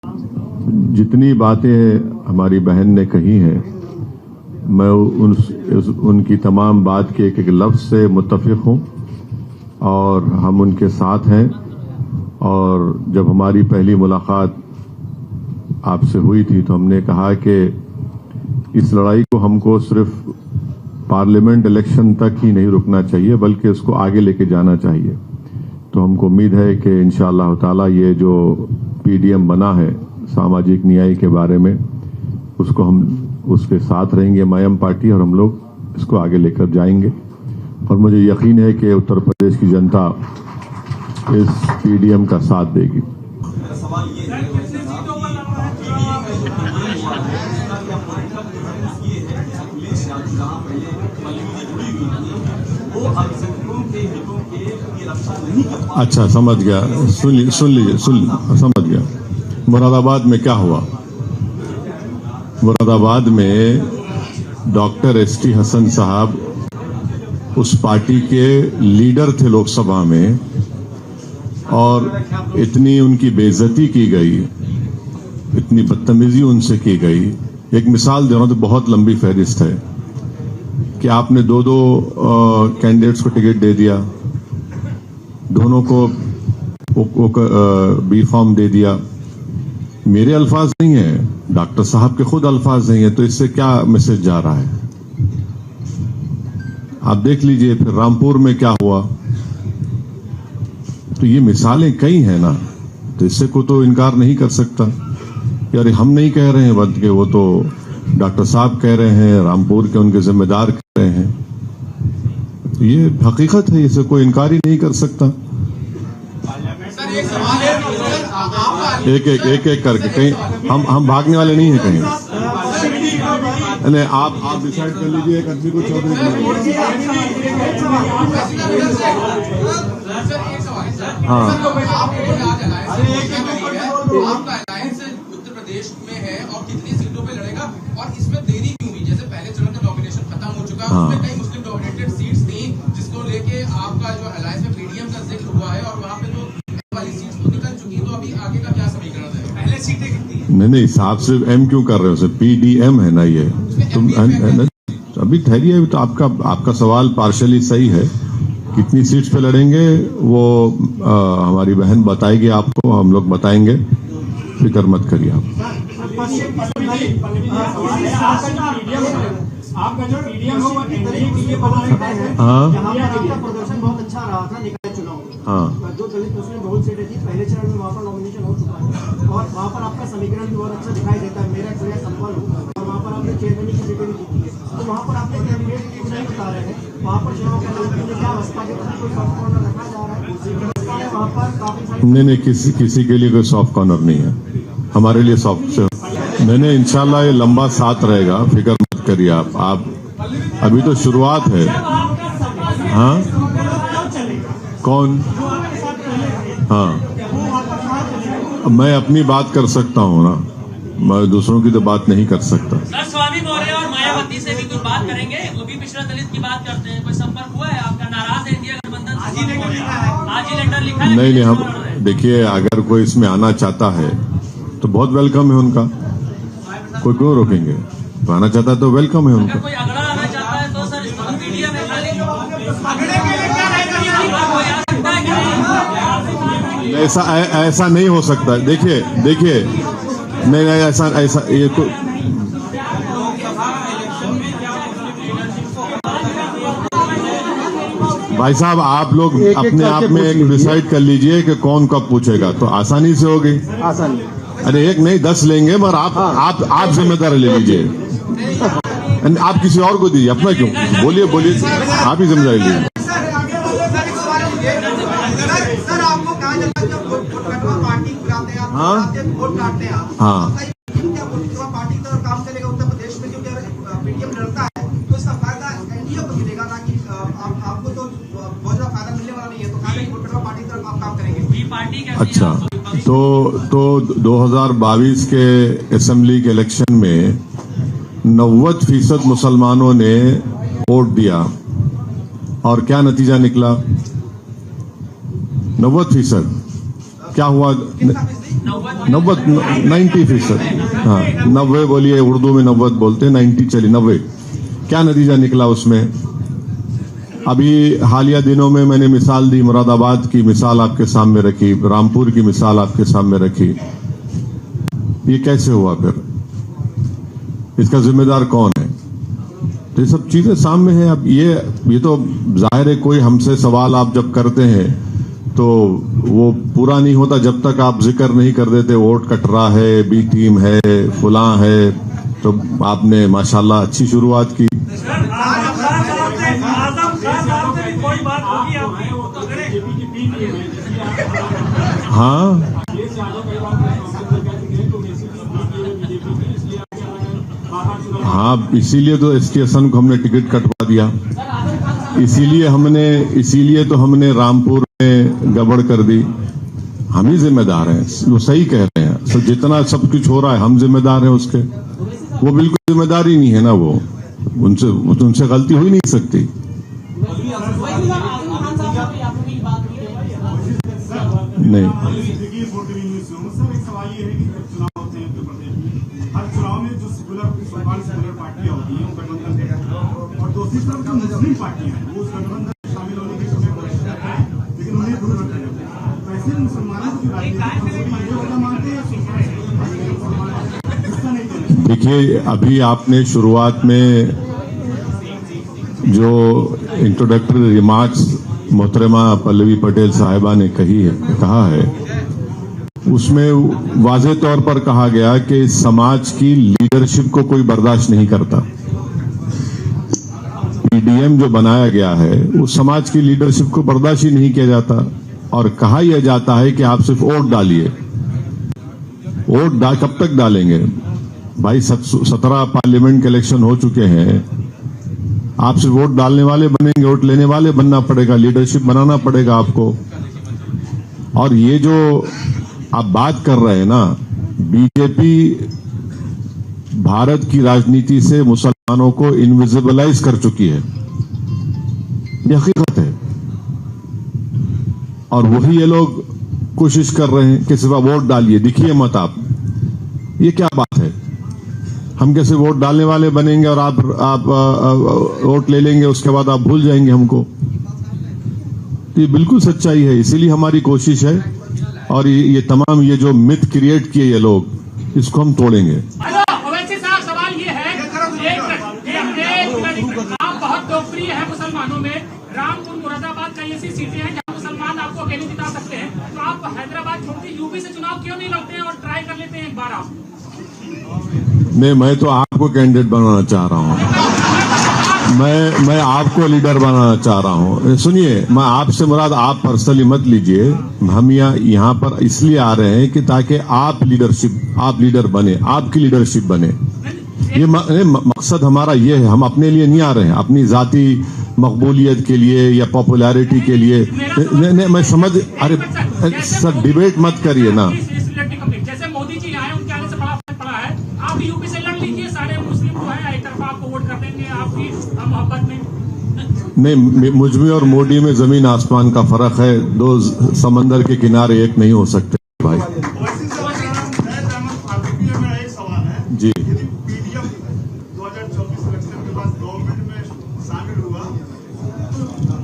जितनी बातें हमारी बहन ने कही हैं, मैं उनकी तमाम बात के एक एक लफ्ज से मुत्तफिक हूं और हम उनके साथ हैं। और जब हमारी पहली मुलाकात आपसे हुई थी तो हमने कहा कि इस लड़ाई को हमको सिर्फ पार्लियामेंट इलेक्शन तक ही नहीं रुकना चाहिए बल्कि इसको आगे लेके जाना चाहिए। तो हमको उम्मीद है कि इंशाअल्लाह ताला ये जो पीडीएम बना है सामाजिक न्याय के बारे में, उसको हम उसके साथ रहेंगे मायम पार्टी, और हम लोग इसको आगे लेकर जाएंगे। और मुझे यकीन है कि उत्तर प्रदेश की जनता इस पीडीएम का साथ देगी। अच्छा, समझ गया। सुन लीजिए, समझ गया। मुरादाबाद में क्या हुआ? मुरादाबाद में डॉक्टर एसटी हसन साहब उस पार्टी के लीडर थे लोकसभा में, और इतनी उनकी बेइज्जती की गई, इतनी बदतमीजी उनसे की गई। एक मिसाल दे रहा हूं तो बहुत लंबी फहरिस्त है कि आपने दो कैंडिडेट्स को टिकट दे दिया, दोनों को बी फॉर्म दे दिया। मेरे अल्फाज नहीं है, डॉक्टर साहब के खुद अल्फाज नहीं है, तो इससे क्या मैसेज जा रहा है? आप देख लीजिए। फिर रामपुर में क्या हुआ? तो ये मिसालें कई हैं ना, तो इससे को तो इनकार नहीं कर सकता। यार हम नहीं कह रहे हैं बल्कि वो तो डॉक्टर साहब कह रहे हैं, रामपुर के उनके जिम्मेदार कह रहे हैं। तो ये हकीकत है, इसे कोई इनकार ही नहीं कर सकता। एक करके कहीं हम भागने वाले नहीं है कहीं। नहीं, आप डिसाइड कर लीजिए। एक आदमी को चौधरी हाँ, आपका अलायंस उत्तर प्रदेश में है और कितनी सीटों पे लड़ेगा, और इसमें देरी क्यों हुई? जैसे पहले चरण का नॉमिनेशन खत्म हो चुका है, उसमें कई मुस्लिम डोमिनेटेड सीट्स थी जिसको लेके आपका जो अलायंस में पीडीएम का जिक्र हुआ है, और वहाँ पे जो वाली सीट्स तो निकल चुकी है। तो अभी आगे का क्या समीकरण है? पहले सीटें कितनी है? नहीं, साहब सिर्फ एम क्यों कर रहे हो? पीडीएम है ना ये। तुम अभी ठहरिए, तो आपका सवाल पार्शली सही है। कितनी सीट्स पे लड़ेंगे वो हमारी बहन बताएगी आपको, हम लोग बताएंगे, फिक्र मत करिए आप। आपका जो पीडीएम हो हाँ, प्रदर्शन बहुत अच्छा रहा था निकाय चुनाव में। हाँ, जो दलित मुस्लिम बहुत सीटें थी पहले चरण में वहाँ पर नॉमिनेशन हो चुका है, और वहाँ पर आपका समीकरण भी बहुत अच्छा दिखाई देता है। मेरा एक्सपीरियंस संपन्न हो, और वहाँ पर आपने चेयरमैन की सीटें भी जीती है। तो वहाँ पर आपने कैंडिडेट क्यों नहीं बता रहे हैं? वहाँ पर चुनाव का क्या अवस्था के कोई सॉफ्ट कॉर्नर रखा जा रहा है? वहाँ पर काफी सारी नहीं, किसी के लिए कोई सॉफ्ट कॉर्नर नहीं है। हमारे लिए सॉफ्ट नहीं, इंशाल्लाह ये लंबा साथ रहेगा, फिक्र मत करिए आप अभी तो शुरुआत है। हाँ, कौन? हाँ, मैं अपनी बात कर सकता हूँ ना, मैं दूसरों की तो बात नहीं कर सकता। सर, स्वामी मौर्य और मायावती से भी कुछ बात करेंगे? वो भी पिछड़ा दलित की बात करते हैं। कोई संपर्क हुआ है आपका? नाराज है इंडिया गठबंधन? आज ही लेटर लिखा है। नहीं, हम देखिए, अगर कोई इसमें आना चाहता है तो बहुत वेलकम है उनका, कोई क्यों रोकेंगे? तो आना चाहता है तो वेलकम है उनका। कोई अगड़ा आना चाहता है तो सर इसको मीडिया में ऐसा नहीं हो सकता। देखिए नहीं, ऐसा ये तो भाई साहब, आप लोग अपने आप में एक डिसाइड कर लीजिए कि कौन कब पूछेगा, तो आसानी से होगी। आसानी। अरे एक नहीं 10 लेंगे, मगर आप जिम्मेदारी ले लीजिए। आप किसी और को दीजिए, अपना क्यों? बोलिए, आप ही जिम्मेदारी लीजिए। हाँ, हाँ, पार्टी की तरफ काम चलेगा उत्तर प्रदेश में, क्योंकि पीडीएम लड़ता है तो इसका फायदा एनडीए को मिलेगा, ना कि आपको तो बहुत ज्यादा फायदा मिलने वाला नहीं है। तो पार्टी की तरफ आप काम करेंगे। अच्छा, तो 2022 के असेंबली के इलेक्शन में 90% मुसलमानों ने वोट दिया, और क्या नतीजा निकला? 90%। क्या हुआ? 90%। हाँ 90 बोलिए, उर्दू में 90 बोलते हैं, 90 चलिए 90। क्या नतीजा निकला उसमें? अभी हालिया दिनों में मैंने मिसाल दी, मुरादाबाद की मिसाल आपके सामने रखी, रामपुर की मिसाल आपके सामने रखी। ये कैसे हुआ फिर? इसका जिम्मेदार कौन है? तो ये सब चीजें सामने हैं। अब ये तो जाहिर है, कोई हमसे सवाल आप जब करते हैं तो वो पूरा नहीं होता जब तक आप जिक्र नहीं कर देते वोट कटरा है, बी टीम है, फुला है। तो आपने माशाल्लाह अच्छी शुरुआत की। हाँ हाँ, इसीलिए तो एसटी हसन को हमने टिकट कटवा दिया। इसीलिए तो हमने रामपुर में गड़बड़ कर दी। हम ही जिम्मेदार हैं, वो सही कह रहे हैं। तो जितना सब कुछ हो रहा है हम जिम्मेदार हैं उसके। वो बिल्कुल जिम्मेदारी नहीं है ना, वो उनसे गलती हो ही नहीं सकती। नहीं, सवाल ये है कि जब चुनाव होते हैं उत्तर प्रदेश में, हर चुनाव में जो सेकुलर पार्टियां होती हैं गठबंधन है, और दूसरी तरफ जो मुस्लिम पार्टियां हैं वो उस गठबंधन में शामिल होने की कोशिश करते हैं, लेकिन उन्हें दूर रखा जाता है। तो ऐसे मुसलमानों की राजनीति मानते हैं। देखिए, अभी आपने शुरुआत में जो इंट्रोडक्टरी रिमार्क्स मोहतरमा पल्लवी पटेल साहिबा ने कहा है, उसमें वाज़ेह तौर पर कहा गया कि समाज की लीडरशिप को कोई बर्दाश्त नहीं करता। पीडीएम जो बनाया गया है उस समाज की लीडरशिप को बर्दाश्त ही नहीं किया जाता, और कहा यह जाता है कि आप सिर्फ वोट डालिए। कब तक डालेंगे भाई? 17 पार्लियामेंट के इलेक्शन हो चुके हैं। आप सिर्फ वोट डालने वाले बनेंगे? वोट लेने वाले बनना पड़ेगा, लीडरशिप बनाना पड़ेगा आपको। और ये जो आप बात कर रहे हैं ना, बीजेपी भारत की राजनीति से मुसलमानों को इनविजिबलाइज कर चुकी है, ये हकीकत है। और वही ये लोग कोशिश कर रहे हैं कि सिर्फ वोट डालिए, दिखिए मत आप। ये क्या बात है? हम कैसे वोट डालने वाले बनेंगे और आप वोट ले लेंगे, उसके बाद आप भूल जाएंगे हमको? ये बिल्कुल सच्चाई है। इसीलिए हमारी कोशिश है, और ये तमाम ये जो मिथ क्रिएट किए ये लोग, इसको हम तोड़ेंगे। ओवैसी साहब, सवाल ये है, आप बहुत लोकप्रिय है मुसलमानों में। रामपुर मुरादाबाद कई ऐसी सीटें हैं जहां मुसलमान आपको अकेले जिता सकते हैं, तो आप हैदराबाद छोड़ के यूपी से चुनाव क्यों नहीं लड़ते हैं और ट्राई कर लेते हैं एक बार आप? नहीं, मैं तो आपको कैंडिडेट बनाना चाह रहा हूं। मैं आपको लीडर बनाना चाह रहा हूं। सुनिए, मैं आपसे मुराद आप पर्सनली मत लीजिए। हम यहाँ पर इसलिए आ रहे हैं कि ताकि आप लीडर बने, आपकी लीडरशिप बने। ये मकसद हमारा ये है। हम अपने लिए नहीं आ रहे हैं, अपनी जाती मकबूलियत के लिए या पॉपुलैरिटी के लिए। नहीं, मैं समझ, अरे सर डिबेट मत करिए ना। जैसे मोदी जी आए, उनके आने से बड़ा फर्क पड़ा है। आप यूपी से लड़ लीजिए, सारे मुस्लिम जो है एक तरफा आपको वोट कर देंगे आपकी मोहब्बत में। नहीं, मुझमें और मोदी में जमीन आसमान का फर्क है। दो समंदर के किनारे एक नहीं हो सकते भाई। एक सवाल है जी, यदि पीडीएम 2024 इलेक्शन के बाद गवर्नमेंट में शामिल हुआ,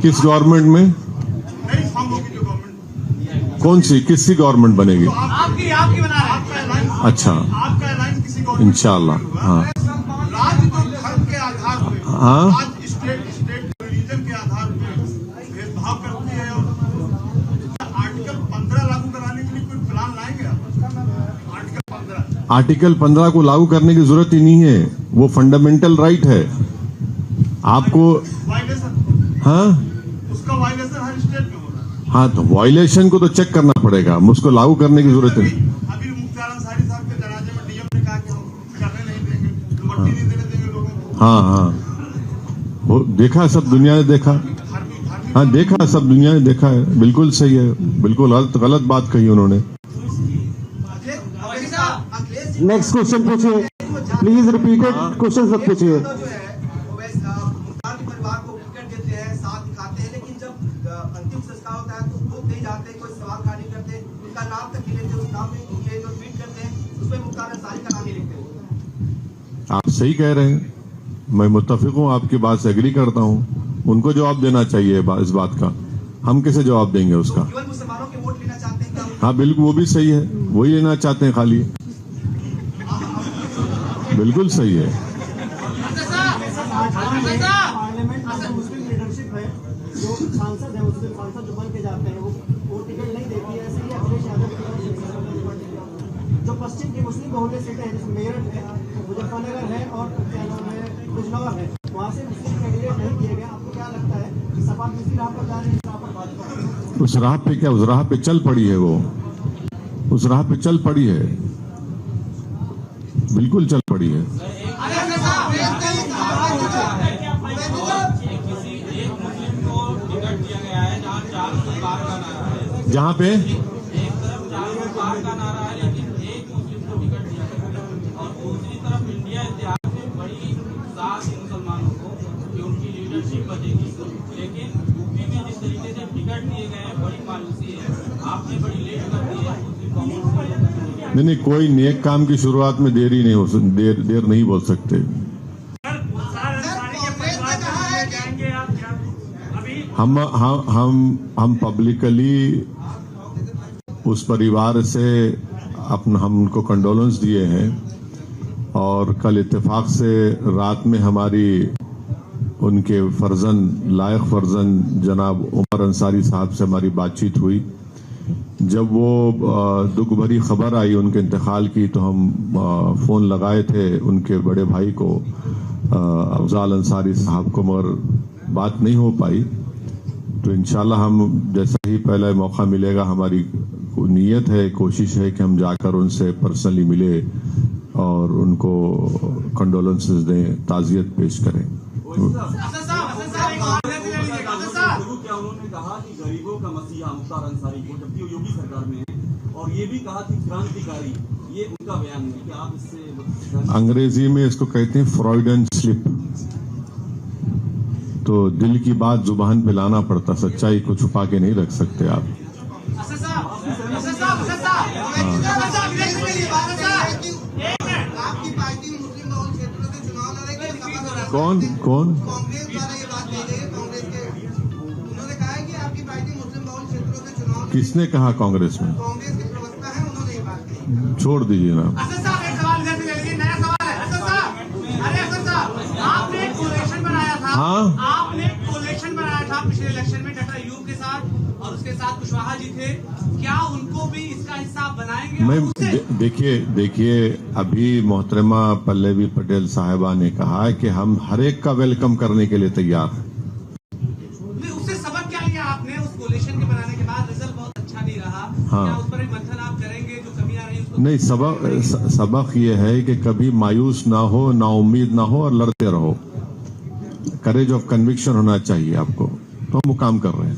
किस गवर्नमेंट में? नई फॉर्म होगी जो गवर्नमेंट, कौन सी, किसकी गवर्नमेंट बनेगी? आपकी बना रहे हैं। अच्छा, आपका ऐलान किसी गवर्नमेंट इंशाल्लाह। हाँ राज्य तो धर्म के आधार पे, हाँ, आज स्टेट रिलीजन के आधार पे भेदभाव करती है, और आर्टिकल 15 लागू कराने के लिए कोई प्लान लाएंगे आप? आर्टिकल 15 को लागू करने की जरूरत ही नहीं है। वो फंडामेंटल राइट है आपको। वायलेशन, हाँ, उसका वायलेशन हर स्टेट में हो रहा है। हाँ, तो वायलेशन को तो चेक करना पड़ेगा, उसको लागू करने की जरूरत नहीं। अभी मुख्तार अंसारी साहब के जनाजे में डीएम ने कहा कि हम करने नहीं देंगे, मट्टी नहीं देने देंगे लोगों को। हाँ हाँ, वो देखा, सब दुनिया ने देखा। हाँ, देखा, सब दुनिया ने देखा है। बिल्कुल सही है, बिल्कुल गलत बात कही उन्होंने। नेक्स्ट क्वेश्चन पूछिए, प्लीज रिपीटेड क्वेश्चन सब पूछिए। परिवार को टिकट देते हैं, साथ दिखाते हैं, लेकिन जब अंतिम संस्कार होता है तो वो नहीं जाते, कोई सवाल खड़ा नहीं करते, उनका नाम तक नहीं लेते। उस नाम में ये जो ट्वीट मुख्तार अंसारी का नाम ही लिखते हो। आप सही कह रहे हैं, मैं मुत्तफिक हूं, आपकी बात से एग्री करता हूं। उनको जवाब देना चाहिए इस बात का, हम कैसे जवाब देंगे उसका। केवल मुसलमानों के वोट लेना चाहते हैं क्या? हाँ बिल्कुल, वो भी सही है, वही लेना चाहते हैं खाली, बिल्कुल सही है। पार्लियामेंट में जो मुस्लिम लीडरशिप है, जो सांसद है, मुस्लिम सांसद जो बन के जाते हैं, वो टिकट नहीं देती है। ऐसे ही अखिलेश यादव जो पश्चिम की मुस्लिम बहुल्य सीटें हैं, जिसमें मेरठ है, मुजफ्फरनगर है और क्या नाम है बिजनौर है, वहाँ से मुस्लिम कैंडिडेट नहीं किए गए। आपको क्या लगता है कि सपा किसी राह पर जा रही है, इस राह पर भाजपा? उस राह पे क्या, उस राह पे चल पड़ी है, वो उस राह पे चल पड़ी है, बिल्कुल चल पड़ी है। जहां पे लेकिन यूपी में जिस तरीके से टिकट दिए गए हैं बड़ी मायूसी है। आपने बड़ी लेट कर दी है। नहीं, कोई नेक काम की शुरुआत में देरी नहीं हो देर नहीं बोल सकते। हम पब्लिकली उस परिवार से हम उनको कंडोलेंस दिए हैं और कल इत्तेफाक से रात में हमारी उनके लायक फर्जन जनाब उमर अंसारी साहब से हमारी बातचीत हुई। जब वो दुख भरी खबर आई उनके इंतकाल की, तो हम फोन लगाए थे उनके बड़े भाई को, अफजाल अंसारी साहब को, मगर बात नहीं हो पाई। तो इंशाल्लाह हम जैसा ही पहला मौका मिलेगा, हमारी नीयत है, कोशिश है कि हम जाकर उनसे पर्सनली मिले और उनको कंडोलेंसेस दें, ताज़ियत पेश करें। क्या उन्होंने कहा कि गरीबों का मसीहा मुख्तार अंसारी को, जबकि वो योगी सरकार में है, और ये भी कहा कि क्रांतिकारी, ये उनका बयान है कि आप इससे अंग्रेजी में इसको कहते हैं फ्रॉइडन स्लिप। तो दिल की बात जुबान पे लाना पड़ता, सच्चाई को छुपा के नहीं रख सकते आप। आपकी पार्टी मुस्लिम बहुल क्षेत्रों से चुनाव लड़ेगी। कौन कांग्रेस द्वारा ये बात कही गई, कांग्रेस के उन्होंने कहा है कि आपकी पार्टी मुस्लिम बहुल क्षेत्रों से चुनाव। किसने कहा कांग्रेस में? कांग्रेस के प्रवक्ता है, उन्होंने ये बात कही। छोड़ दीजिए ना। आपने एक कोलेशन बनाया था। हाँ, आपने एक कोलेशन बनाया था पिछले इलेक्शन में डॉक्टर अयूब के साथ, और उसके साथ कुशवाहा जी थे। क्या उनको भी इसका हिस्सा बनाएंगे? मैं देखिए अभी मोहतरमा पल्लवी पटेल साहिबा ने कहा है कि हम हर एक का वेलकम करने के लिए तैयार हैं। उससे सबक क्या लिया आपने? उस कोलेशन के बनाने के बाद रिजल्ट बहुत अच्छा नहीं रहा। हाँ। क्या उस पर एक मंथन आप करेंगे, जो कमियां रही उसको? नहीं, सबक ये है कि कभी मायूस ना हो, ना उम्मीद ना हो और लड़ते रहो। करेज ऑफ कन्विक्शन होना चाहिए आपको, तो हम वो काम कर रहे हैं।